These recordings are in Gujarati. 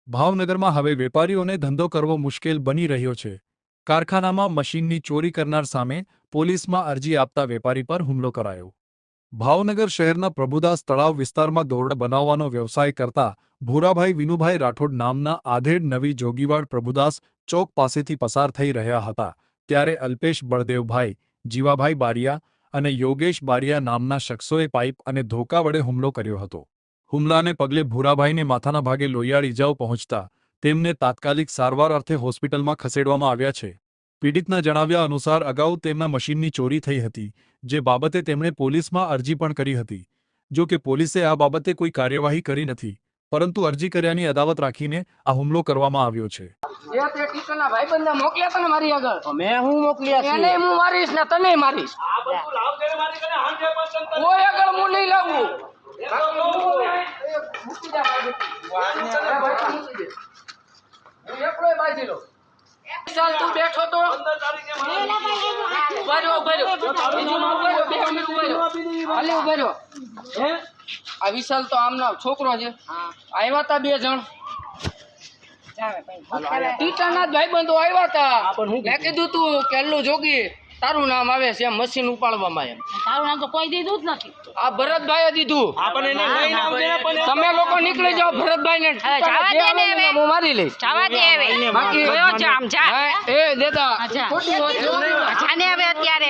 ભાવનગરમાં હવે વેપારીઓને ધંધો કરવો મુશ્કેલ બની રહ્યો છે। કારખાનામાં મશીનની ચોરી કરનાર સામે પોલીસમાં અરજી આપતા વેપારી પર હુમલો કરાયો। ભાવનગર શહેરના પ્રભુદાસ તળાવ વિસ્તારમાં દોરડા બનાવવાનો વ્યવસાય કરતા ભૂરાભાઈ વિનુભાઈ રાઠોડ નામના આધેડ નવી જોગીવાડ પ્રભુદાસ ચોક પાસેથી પસાર થઈ રહ્યા હતા ત્યારે અલ્પેશ બળદેવભાઈ, જીવાભાઈ બારિયા અને યોગેશ બારિયા નામના શખ્સોએ પાઇપ અને ધોકા વડે હુમલો કર્યો હતો। હુમલાને પગલે ભૂરાભાઈને માથાના ભાગે લોહિયાળ ઇજાઓ પહોંચતા તેમને તાત્કાલિક સારવાર અર્થે હોસ્પિટલમાં ખસેડવામાં આવ્યા છે। પીડિતના જણાવ્યા અનુસાર અગાઉ તેમના મશીનની ચોરી થઈ હતી, જે બાબતે તેમણે પોલીસમાં અરજી પણ કરી હતી। જો કે પોલીસે આ બાબતે કોઈ કાર્યવાહી કરી નથી, પરંતુ અરજી કર્યાની અદાવત રાખીને આ હુમલો કરવામાં આવ્યો છે। તે ટીચરના ભાઈબંધને મોકલ્યા હતા ને મારી આગળ મેં હું મોકલ્યા છે એને હું મારીશ ને તને મારીશ કોઈ આગળ હું નહીં લાવું ચાલ તું બેઠો તો આ વિશાલ તો આમનો છોકરો છે। આવ્યા તા 2 જણ ટીચરના ભાઈબંધો આવ્યા હતા। મેં કીધું તું કેલ્લું જોગી તારું નામ આવે છે એમ મશીન ઉપાડવામાં એમ તારું નામ તો કોઈ દીધું જ નથી। આ ભરતભાઈએ દીધું। તમે લોકો નીકળી જાઓ ભરતભાઈ ને હું મારી લઈશ જવા દે હવે બાકી કયો છે આમ જા એ દેતા અચ્છા ખોટી વાત છે। જાને હવે અત્યારે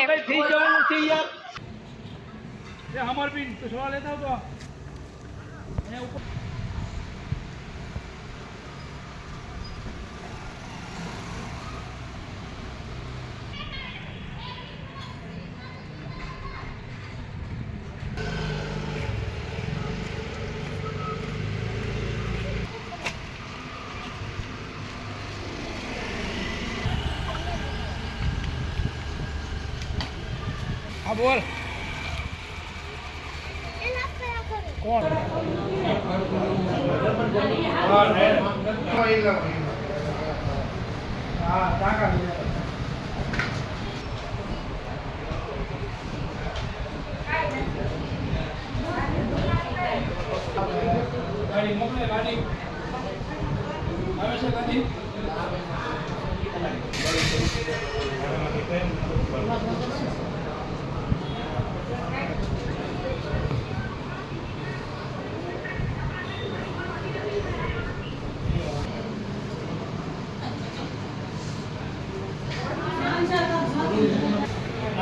હા બોલ કોણ ગાડી મોકલે ગાડી આવે છે ગાડી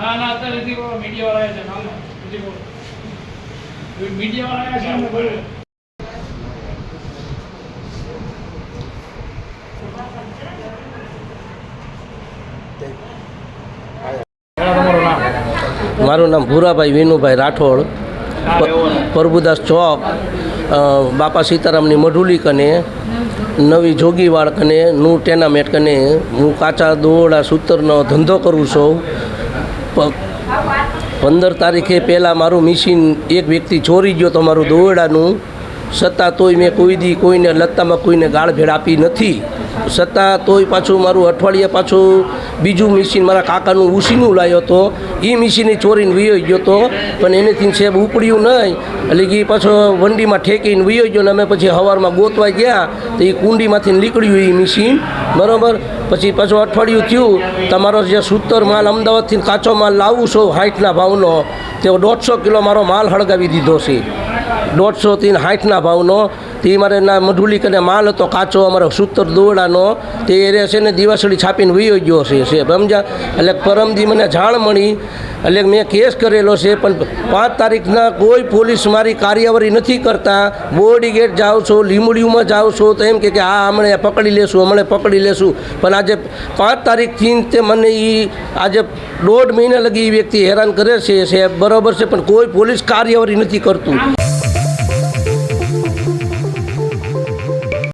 ના અત્યારે નથી બોલો મીડિયા વાળા છે નામ નથી બોલો મીડિયા વાળા છે અમને બોલો મારું નામ ભૂરાભાઈ વિનુભાઈ રાઠોડ, પ્રભુદાસ ચોક, બાપા સીતારામની મઢુલી કને નવી જોગીવાડ કને નું ટેનામેટ કને હું કાચા દોરડા સૂતરનો ધંધો કરું છું। 15 તારીખે પહેલાં મારું મશીન એક વ્યક્તિ ચોરી ગયો તો મારું દોરડાનું, છતાં તોય મેં કોઈ દી કોઈને લત્તામાં કોઈને ગાળ ભેળ આપી નથી। છતાં તોય પાછું મારું અઠવાડિયે પાછું બીજું મશીન મારા કાકાનું ઉસીનું લાવ્યો હતો, એ મશીને ચોરીને વયો ગયો હતો, પણ એનેથી સેબ ઉપડ્યું નહીં એટલે કે પાછો વંડીમાં ઠેકીને વયો ગયો ને અમે પછી સવારમાં ગોતવા ગયા તો એ કુંડીમાંથી નીકળ્યું એ મશીન બરાબર। પછી પાછું અઠવાડિયું થયું, તમારો જે સૂતર માલ અમદાવાદથી કાચો માલ લાવું છો 60ના ભાવનો, તે 150 કિલો મારો માલ હળગાવી દીધો છે 150 થી 60ના ભાવનો। તે મારે ના મઢુલી કને માલ હતો કાચો અમારો સૂતર દોરડાનો, તે એ છે ને દિવાસળી છાપીને વયો ગયો છે સમજ્યા। એટલે પરમદી મને જાણ મળી એટલે મેં કેસ કરેલો છે, પણ 5 તારીખના કોઈ પોલીસ મારી કાર્યવાહી નથી કરતા। બોડી ગેટ જાઓ છો, લીમડીયુમાં જાઓ છો તો એમ કે હા હમણાં પકડી લેશું હમણાં પકડી લેશું, પણ આજે 5 તારીખથી તે મને એ આજે 1.5 મહિના લગી એ વ્યક્તિ હેરાન કરે છે બરાબર છે, પણ કોઈ પોલીસ કાર્યવાહી નથી કરતું।